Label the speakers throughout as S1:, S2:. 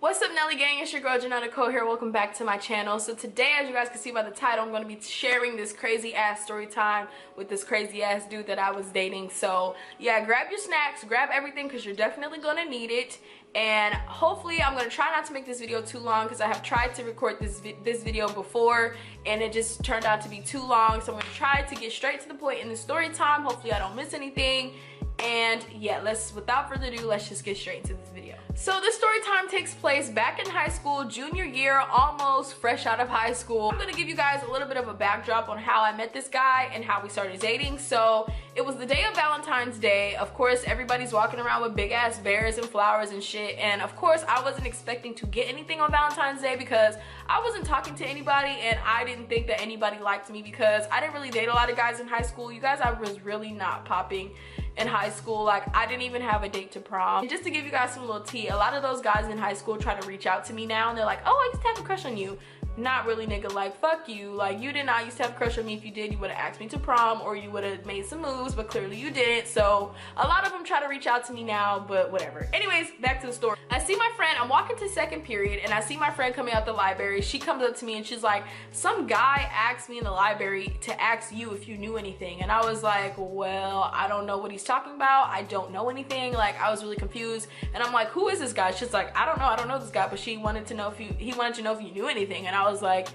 S1: What's up, Nelly gang? It's your girl Janetta Cole here. Welcome back to my channel. So today, as you guys can see by the title, I'm going to be sharing this crazy ass story time with this crazy ass dude that I was dating. So yeah, grab your snacks, grab everything, because you're definitely going to need it. And hopefully I'm going to try not to make this video too long, because I have tried to record this video before and it just turned out to be too long. So I'm going to try to get straight to the point in the story time. Hopefully I don't miss anything. And yeah, without further ado, let's just get straight into this video. So this story time takes place back in high school, junior year, almost fresh out of high school. I'm gonna give you guys a little bit of a backdrop on how I met this guy and how we started dating. So it was the day of Valentine's Day. Of course, everybody's walking around with big ass bears and flowers and shit. And of course, I wasn't expecting to get anything on Valentine's Day because I wasn't talking to anybody and I didn't think that anybody liked me because I didn't really date a lot of guys in high school. You guys, I was really not popping in high school. Like, I didn't even have a date to prom. And just to give you guys some little tea, a lot of those guys in high school try to reach out to me now and they're like, oh, I used to have a crush on you. Not really, nigga. Like, fuck you. Like, you did not used to have a crush on me. If you did, you would have asked me to prom or you would have made some moves, but clearly you didn't. So a lot of them try to reach out to me now, but whatever. Anyways, back to the story. I see my friend, I'm walking to second period and I see my friend coming out the library. She comes up to me and she's like, some guy asked me in the library to ask you if you knew anything. And I was like, well, I don't know what he's talking about. I don't know anything. Like, I was really confused. And I'm like, who is this guy? She's like, I don't know this guy, but he wanted to know if you knew anything. And I was like,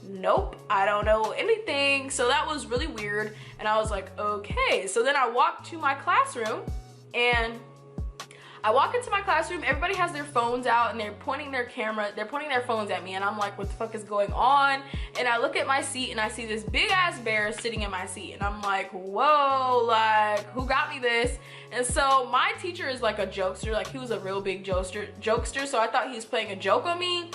S1: nope, I don't know anything. So that was really weird. And I was like, okay. So then I walked to my classroom and I walk into my classroom, everybody has their phones out and they're pointing their phones at me, and I'm like, what the fuck is going on? And I look at my seat and I see this big ass bear sitting in my seat and I'm like, whoa, like, who got me this? And so my teacher is like a jokester, like he was a real big jokester, so I thought he was playing a joke on me,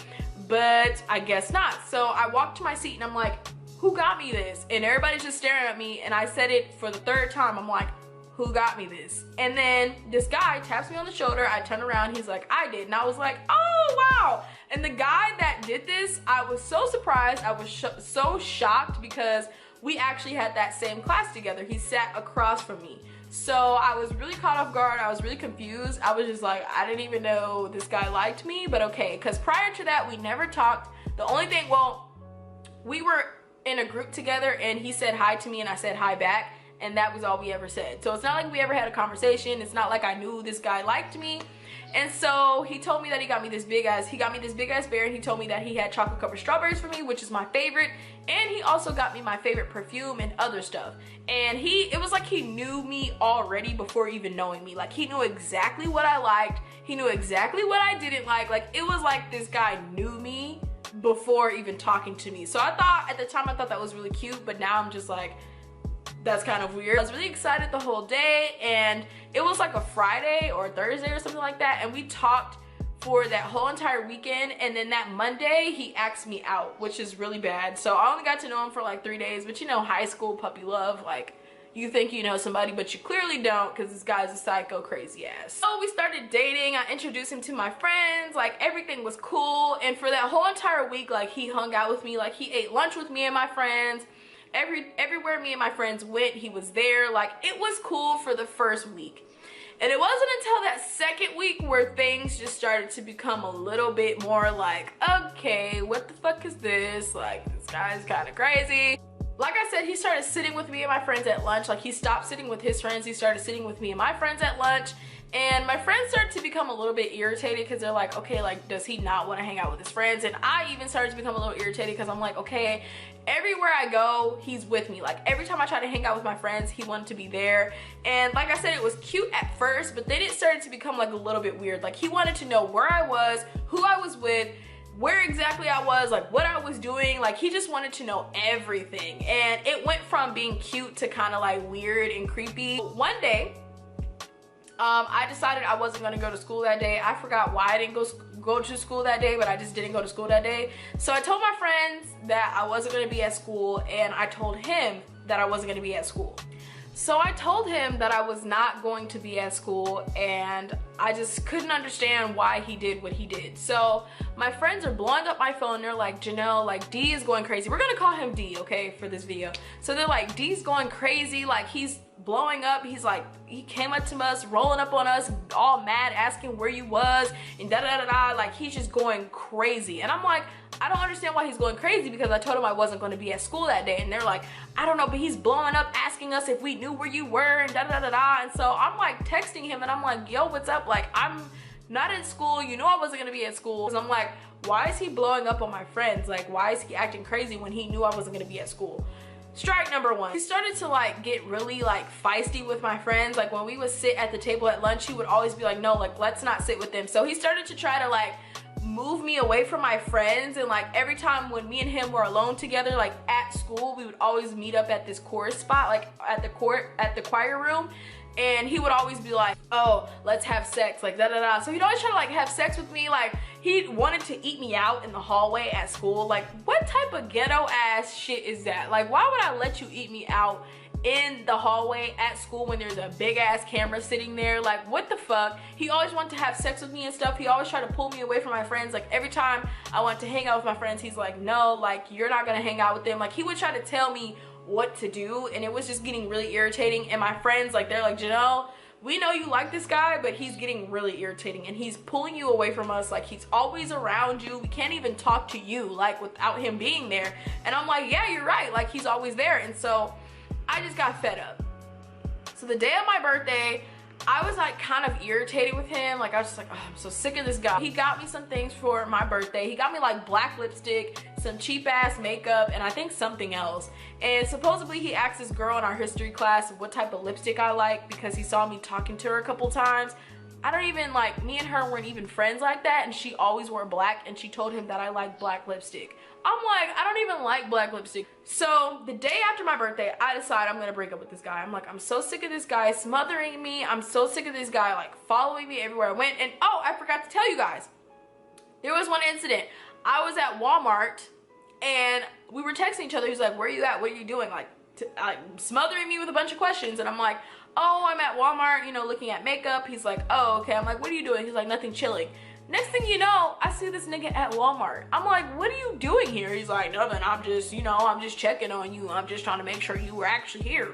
S1: but I guess not. So I walked to my seat and I'm like, who got me this? And everybody's just staring at me, and I said it for the third time. I'm like, who got me this? And then this guy taps me on the shoulder. I turn around, he's like, I did. And I was like, oh wow. And the guy that did this, I was so surprised. I was so shocked because we actually had that same class together. He sat across from me. So I was really caught off guard. I was really confused. I was just like, I didn't even know this guy liked me, but okay. Because prior to that, we never talked. The only thing, well, we were in a group together and he said hi to me and I said hi back. And that was all we ever said. So it's not like we ever had a conversation. It's not like I knew this guy liked me. And so he told me that he got me this big ass bear, and he told me that he had chocolate covered strawberries for me, which is my favorite. And he also got me my favorite perfume and other stuff. And it was like he knew me already before even knowing me. Like, he knew exactly what I liked. He knew exactly what I didn't like. Like, it was like this guy knew me before even talking to me. So I thought, at the time, I thought that was really cute, but now I'm just like, that's kind of weird. I was really excited the whole day, and it was like a Friday or Thursday or something like that, and we talked for that whole entire weekend. And then that Monday he asked me out, which is really bad. So I only got to know him for like 3 days, but you know, high school puppy love, like, you think you know somebody but you clearly don't, because this guy's a psycho crazy ass. So we started dating. I introduced him to my friends. Like, everything was cool, and for that whole entire week, like, he hung out with me. Like, he ate lunch with me and my friends. Everywhere me and my friends went, he was there. Like, it was cool for the first week. And it wasn't until that second week where things just started to become a little bit more like, okay, what the fuck is this? Like, this guy's kind of crazy. Like I said, he started sitting with me and my friends at lunch. Like, he stopped sitting with his friends. He started sitting with me and my friends at lunch. And my friends started to become a little bit irritated because they're like, okay, like, does he not want to hang out with his friends? And I even started to become a little irritated because I'm like, okay, everywhere I go, he's with me. Like, every time I try to hang out with my friends, he wanted to be there. And like I said, it was cute at first, but then it started to become like a little bit weird. Like, he wanted to know where I was, who I was with, where exactly I was, like what I was doing. Like, he just wanted to know everything. And it went from being cute to kind of like weird and creepy. One day, I decided I wasn't going to go to school that day. I forgot why I didn't go to school that day, but I just didn't go to school that day. So I told my friends that I wasn't going to be at school, and I told him that I wasn't going to be at school. So I told him that I was not going to be at school, and I just couldn't understand why he did what he did. So my friends are blowing up my phone. They're like, Janelle, like, D is going crazy. We're gonna call him D, okay, for this video. So they're like, D's going crazy. Like, he's blowing up. He's like, he came up to us, rolling up on us, all mad, asking where you was, and da da da da. Like, he's just going crazy. And I'm like, I don't understand why he's going crazy, because I told him I wasn't going to be at school that day. And they're like, I don't know, but he's blowing up, asking us if we knew where you were, and da da da da. And so I'm like texting him, and I'm like, yo, what's up? Like, I'm not in school. You know I wasn't gonna be at school. Because I'm like, why is he blowing up on my friends? Like, why is he acting crazy when he knew I wasn't gonna be at school? Strike number one. He started to like get really like feisty with my friends. Like, when we would sit at the table at lunch, he would always be like, no, like, let's not sit with them. So he started to try to like move me away from my friends. And like, every time when me and him were alone together, like at school, we would always meet up at this chorus spot, like at the choir room. And he would always be like, oh, let's have sex, like da da da. So he'd always try to like have sex with me. Like, he wanted to eat me out in the hallway at school. Like, what type of ghetto ass shit is that? Like, why would I let you eat me out in the hallway at school when there's a big ass camera sitting there? Like, what the fuck? He always wanted to have sex with me and stuff. He always tried to pull me away from my friends. Like, every time I wanted to hang out with my friends, he's like, no, like, you're not gonna hang out with them. Like, he would try to tell me what to do, and it was just getting really irritating. And my friends, like, they're like, Janelle, we know you like this guy, but he's getting really irritating, and he's pulling you away from us. Like, he's always around you. We can't even talk to you, like, without him being there. And I'm like, yeah, you're right. Like, he's always there. And so I just got fed up. So the day of my birthday, I was like kind of irritated with him. Like, I was just like, oh, I'm so sick of this guy. He got me some things for my birthday. He got me like black lipstick, some cheap ass makeup, and I think something else. And supposedly he asked this girl in our history class what type of lipstick I like, because he saw me talking to her a couple times. I don't even like, me and her weren't even friends like that, and she always wore black, and she told him that I like black lipstick. I'm like, I don't even like black lipstick. So the day after my birthday, I decide I'm gonna break up with this guy. I'm like, I'm so sick of this guy smothering me. I'm so sick of this guy like following me everywhere I went. And oh, I forgot to tell you guys, there was one incident. I was at Walmart and we were texting each other. He's like, where are you at? What are you doing? Like smothering me with a bunch of questions. And I'm like, oh, I'm at Walmart, you know, looking at makeup. He's like, oh, okay. I'm like, what are you doing? He's like, nothing, chilling. Next thing you know, I see this nigga at Walmart. I'm like, what are you doing here? He's like, nothing, I'm just, you know, I'm just checking on you. I'm just trying to make sure you were actually here.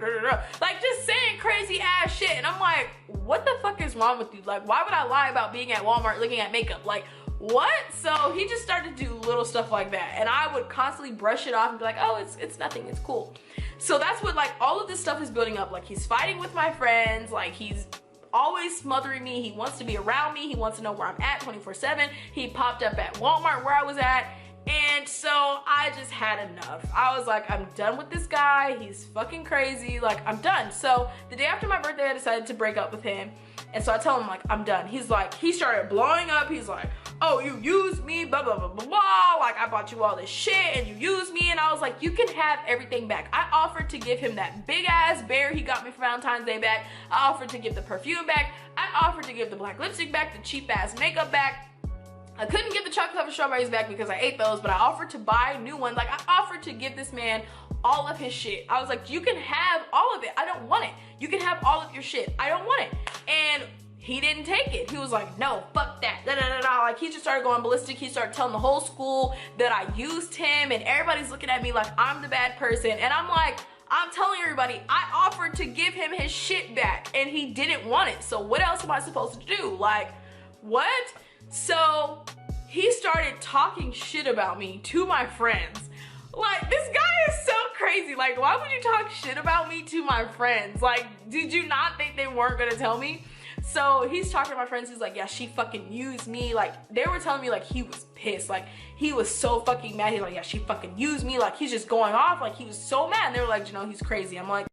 S1: Like, just saying crazy ass shit. And I'm like, what the fuck is wrong with you? Like, why would I lie about being at Walmart looking at makeup? Like, what? So he just started to do little stuff like that. And I would constantly brush it off and be like, oh, it's nothing, it's cool. So that's what, like, all of this stuff is building up. Like, he's fighting with my friends. Like, he's always smothering me. He wants to be around me. He wants to know where I'm at 24/7. He popped up at Walmart where I was at. And so I just had enough. I was like, I'm done with this guy. He's fucking crazy. Like, I'm done. So the day after my birthday, I decided to break up with him. And so I tell him, like, I'm done. He's like, he started blowing up. He's like, oh, you used me, blah, blah, blah, blah, blah. Like, I bought you all this shit and you used me. And I was like, you can have everything back. I offered to give him that big ass bear he got me for Valentine's Day back. I offered to give the perfume back. I offered to give the black lipstick back, the cheap ass makeup back. I couldn't get the chocolate covered strawberries back because I ate those, but I offered to buy new ones. Like, I offered to give this man all of his shit. I was like, you can have all of it. I don't want it. You can have all of your shit. I don't want it. And he didn't take it. He was like, no, fuck that. Da, da, da, da. Like, he just started going ballistic. He started telling the whole school that I used him, and everybody's looking at me like I'm the bad person. And I'm like, I'm telling everybody, I offered to give him his shit back and he didn't want it. So what else am I supposed to do? Like, what? So he started talking shit about me to my friends. Like, this guy is so crazy. Like, why would you talk shit about me to my friends? Like, did you not think they weren't gonna tell me? So he's talking to my friends. He's like, yeah, she fucking used me. Like, they were telling me, like, he was pissed. Like, he was so fucking mad. He's like, yeah, she fucking used me. Like, he's just going off. Like, he was so mad. And they were like, you know, he's crazy. I'm like,